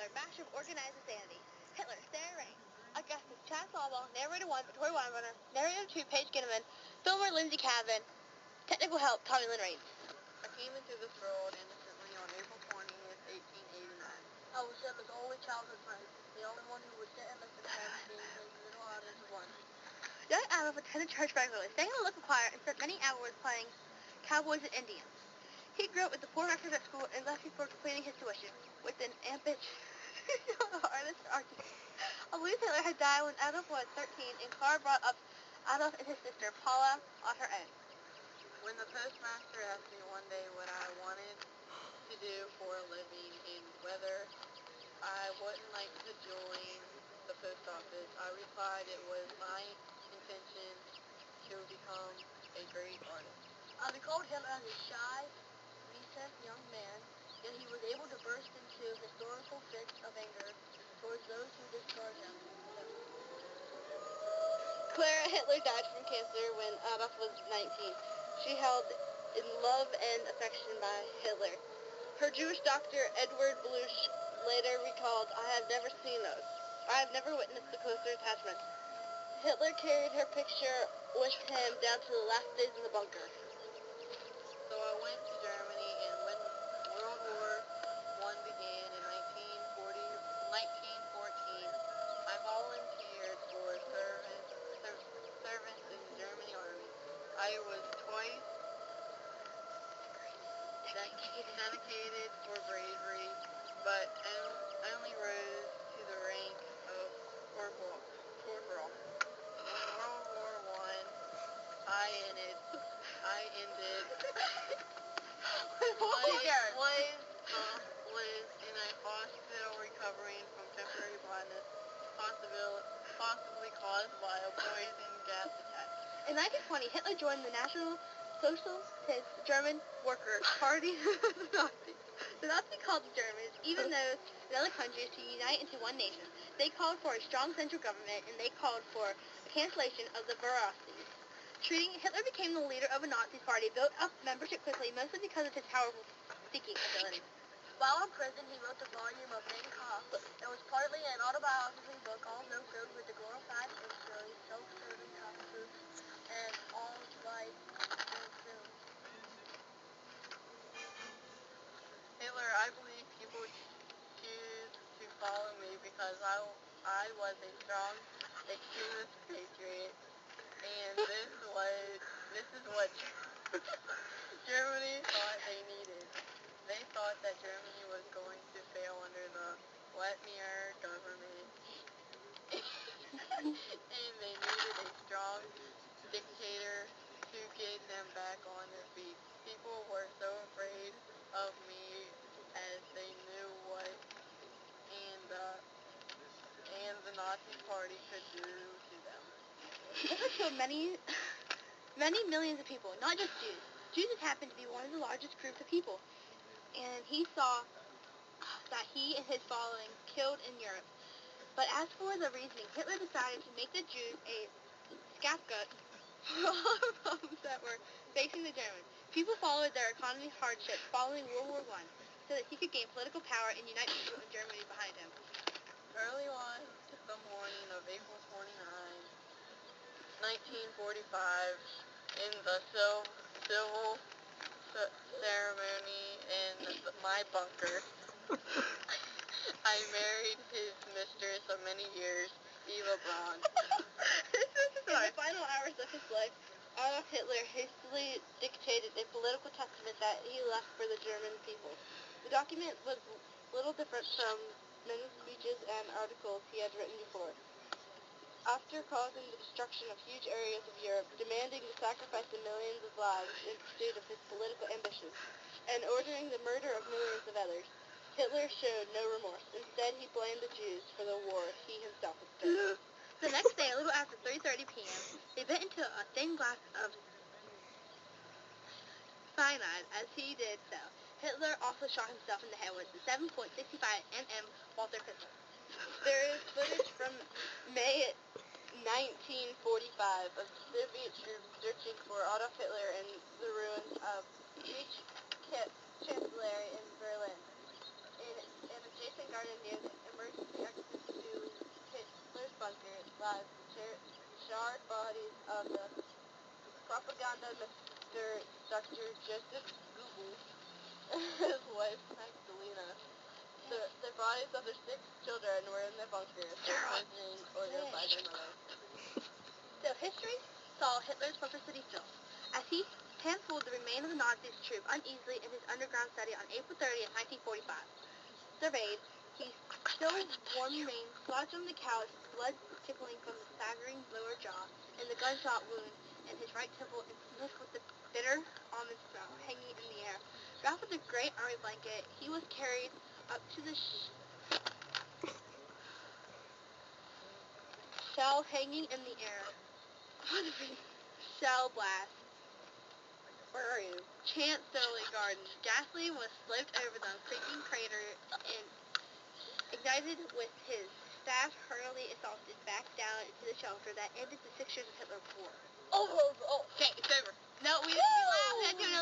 Hitler, master of organized insanity. Hitler, Sarah Rain. Augustus, Chad Slawwell, narrator 1, Victoria Weinbrunner, narrator 2, Paige Ginneman, filmer Lindsay Cavan, technical help, Tommy Lynn Rains. I came into this world innocently on April 20th, 1889. I was Hitler's only childhood friend, the only one who would sit and listen to him being his little audience of one. Young Adolf attended church regularly, sang in the local choir, and spent many hours playing cowboys and Indians. He grew up with the poor rectors at school and left before completing his tuition, with an ambition artist or architect. Louise Hitler had died when Adolf was 13, and Clara brought up Adolf and his sister, Paula, on her own. When the postmaster asked me one day what I wanted to do for a living and whether I wouldn't like to join the post office, I replied it was my intention to become a great artist. I recalled Hitler as a shy, recent young man, yet he was able to burst into historical fits of anger towards those who discarded him. Clara Hitler died from cancer when Adolf was 19. She held in love and affection by Hitler. Her Jewish doctor, Edward Bluch, later recalled, I have never witnessed a closer attachment. Hitler carried her picture with him down to the last days in the bunker. So I went to Germany, and when World War I began in 1914, I volunteered for service in the German army. I was twice dedicated for bravery, but only rose to the rank of corporal. When World War I ended, was in a hospital recovering from temporary blindness, possibly caused by a poison gas attack. In 1920, Hitler joined the National Socialist German Workers' Party. The Nazis called the Germans, even those in other countries, to unite into one nation. They called for a strong central government, and they called for a cancellation of the bureaucracies. Hitler became the leader of a Nazi party, built up membership quickly, mostly because of his powerful speaking ability. While in prison, he wrote the volume of Mein Kampf. It was partly an autobiography book, although filled with the glorified history, self-serving half-truths, and all light fulfilled. Hitler, I believe people choose to follow me because I was a strong extremist patriot, and this is what Germany thought they needed. They thought that Germany was going to fail under the Wetmer government, and they needed a strong dictator to get them back on their feet. People were so afraid of me as they knew what and the Nazi Party could do to them. Hitler killed many millions of people, not just Jews. Jews just happened to be one of the largest groups of people, and he saw that he and his following killed in Europe. But as for the reasoning, Hitler decided to make the Jews a scapegoat for all the problems that were facing the Germans. People followed their economic hardships following World War I so that he could gain political power and unite people in Germany behind him. Early on the morning of April 29, 1945, in the civil ceremony in my bunker, I married his mistress of many years, Eva Braun. In the final hours of his life, Adolf Hitler hastily dictated a political testament that he left for the German people. The document was little different from many speeches and articles he had written before. After causing the destruction of huge areas of Europe, demanding the sacrifice of millions of lives in pursuit of his political ambitions, and ordering the murder of millions of others, Hitler showed no remorse. Instead, he blamed the Jews for the war he himself had started. The next day, a little after 3:30 p.m., they bit into a thin glass of cyanide. As he did so, Hitler also shot himself in the head with the 7.65 mm Walther pistol. There is footage from May 1945 of Soviet troops searching for Adolf Hitler in the ruins of Reich Chancellery in Berlin. In an adjacent garden near the emergency exit to Hitler's bunker lies the charred bodies of the propaganda minister Dr. Joseph Goebbels and his wife Magdalena. The bodies of their 6 children were in the bunker, being ordered by their mother. So history saw Hitler's publicity fill as he handfuled the remains of the Nazis troop uneasily in his underground study on April 30th, 1945. Surveyed, he still warm remains slouched on the couch, blood tickling from the staggering lower jaw and the gunshot wound in his right temple, and sniffed with the bitter almond smell hanging in the air. Wrapped with a gray army blanket, he was carried up to the shell hanging in the air. Shell blast. Where are you? Chancellery Garden. Gasoline was slipped over the creeping crater and ignited with his staff hurriedly assaulted back down into the shelter that ended the 6 years of Hitler war. Oh, Okay, it's over. No, we laughed at you.